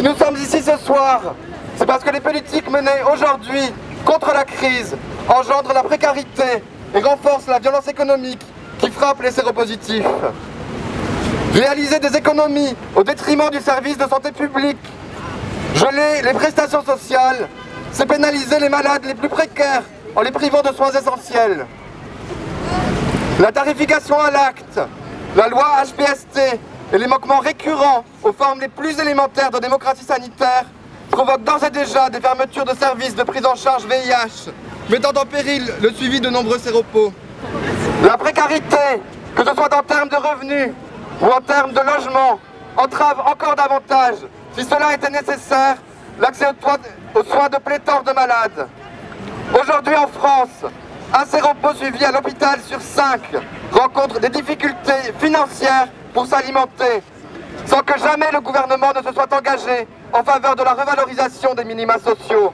Si nous sommes ici ce soir, c'est parce que les politiques menées aujourd'hui contre la crise engendrent la précarité et renforcent la violence économique qui frappe les séropositifs. Réaliser des économies au détriment du service de santé publique, geler les prestations sociales, c'est pénaliser les malades les plus précaires en les privant de soins essentiels. La tarification à l'acte, la loi HPST et les manquements récurrents aux formes les plus élémentaires de démocratie sanitaire provoquent d'ores et déjà des fermetures de services de prise en charge VIH, mettant en péril le suivi de nombreux séropos. La précarité, que ce soit en termes de revenus ou en termes de logement, entrave encore davantage, si cela était nécessaire, l'accès aux soins de pléthore de malades. Aujourd'hui en France, un séropos suivi à l'hôpital sur 5 rencontre des difficultés financières pour s'alimenter, sans que jamais le gouvernement ne se soit engagé en faveur de la revalorisation des minima sociaux.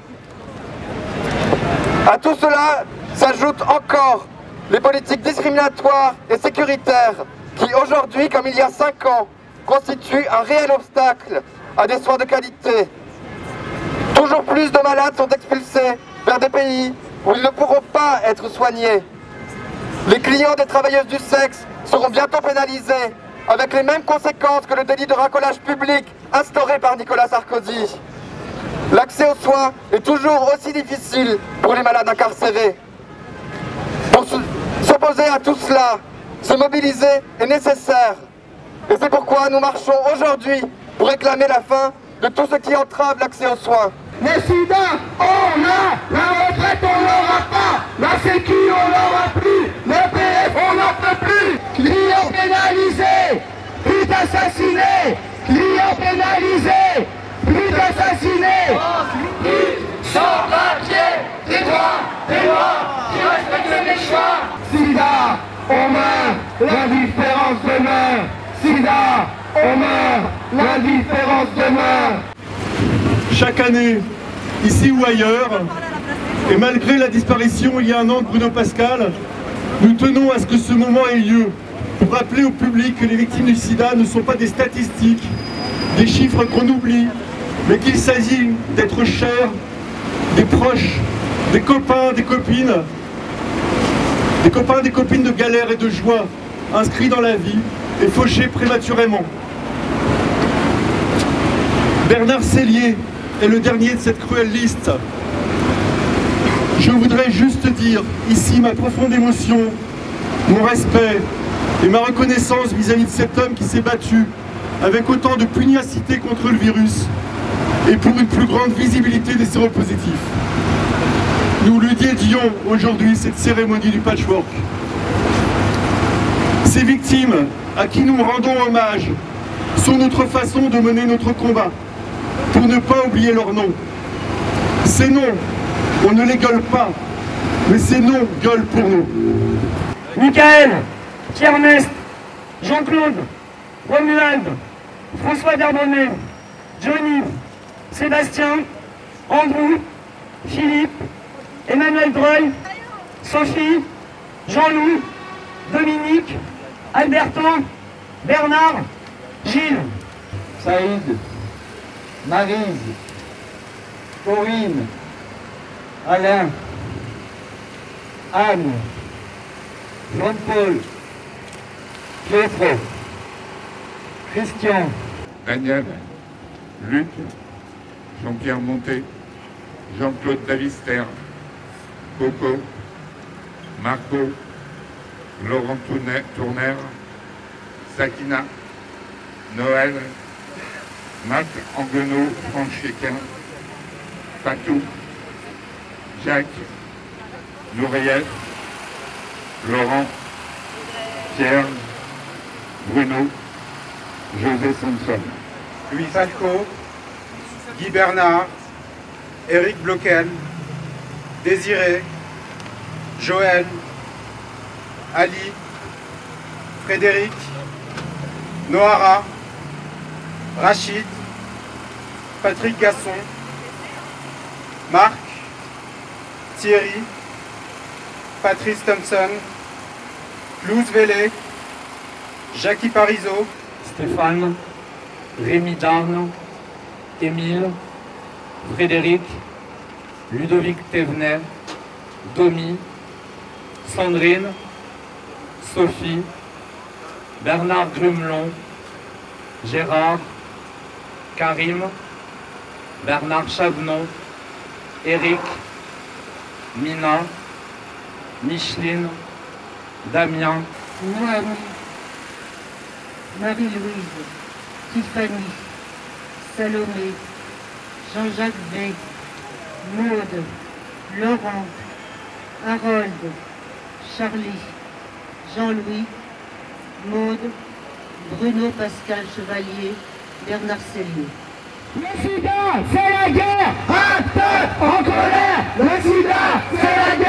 À tout cela s'ajoutent encore les politiques discriminatoires et sécuritaires qui aujourd'hui, comme il y a 5 ans, constituent un réel obstacle à des soins de qualité. Toujours plus de malades sont expulsés vers des pays où ils ne pourront pas être soignés. Les clients des travailleuses du sexe seront bientôt pénalisés avec les mêmes conséquences que le délit de racolage public instauré par Nicolas Sarkozy. L'accès aux soins est toujours aussi difficile pour les malades incarcérés. Pour s'opposer à tout cela, se mobiliser est nécessaire. Et c'est pourquoi nous marchons aujourd'hui pour réclamer la fin de tout ce qui entrave l'accès aux soins. Le sida, on a, la retraite on l'aura pas, la sécu on l'aura plus, le PF on n'en peut plus. Clients pénalisés, plus d'assassinés, clients pénalisés, plus d'assassinés. Sans papier, des droits qui respectent les choix. Sida, on meurt, l'indifférence demeure. Sida, on meurt, l'indifférence demeure. Chaque année, ici ou ailleurs, et malgré la disparition il y a 1 an de Bruno Pascal, nous tenons à ce que ce moment ait lieu pour rappeler au public que les victimes du sida ne sont pas des statistiques, des chiffres qu'on oublie, mais qu'il s'agit d'êtres chers, des proches, des copains, des copines de galère et de joie, inscrits dans la vie et fauchés prématurément. Bernard Sellier est le dernier de cette cruelle liste. Je voudrais juste dire ici ma profonde émotion, mon respect et ma reconnaissance vis-à-vis de cet homme qui s'est battu avec autant de pugnacité contre le virus et pour une plus grande visibilité des séropositifs. Nous lui dédions aujourd'hui cette cérémonie du patchwork. Ces victimes à qui nous rendons hommage sont notre façon de mener notre combat, pour ne pas oublier leurs noms. Ces noms, on ne les gueule pas, mais ces noms gueulent pour nous. Michael, Ernest, Jean-Claude, Romuald, François Darbonnet, Johnny, Sébastien, Andrew, Philippe, Emmanuel Dreuil, Sophie, Jean-Loup, Dominique, Albertin, Bernard, Gilles, Saïd, Maryse, Corinne, Alain, Anne, Jean-Paul, Pietro, Christian, Daniel, Luc, Jean-Pierre Monté, Jean-Claude Davister, Coco, Marco, Laurent Tourner, Sakina, Noël, Marc Anguenot, Franck Chéquin, Patou, Jacques, Nouriel, Laurent, Pierre, Bruno, José Samson. Louis Falco, Guy Bernard, Éric Bloquel, Désiré, Joël, Ali, Frédéric, Noara, Rachid, Patrick Gasson, Marc, Thierry, Patrice Thompson, Louz Vélé, Jackie Parizeau, Stéphane, Rémi Darne, Émile, Frédéric, Ludovic Thévenet, Domi, Sandrine, Sophie, Bernard Grumelon, Gérard, Karim, Bernard Chavenon, Éric, Mina, Micheline, Damien, Noémie, Marie-Louise, Tiffany, Salomé, Jean-Jacques V, Maude, Laurent, Harold, Charlie, Jean-Louis, Maude, Bruno Pascal Chevalier, Bernard Sellier. Le sida, c'est la guerre, acte en colère. Le sida, c'est la guerre.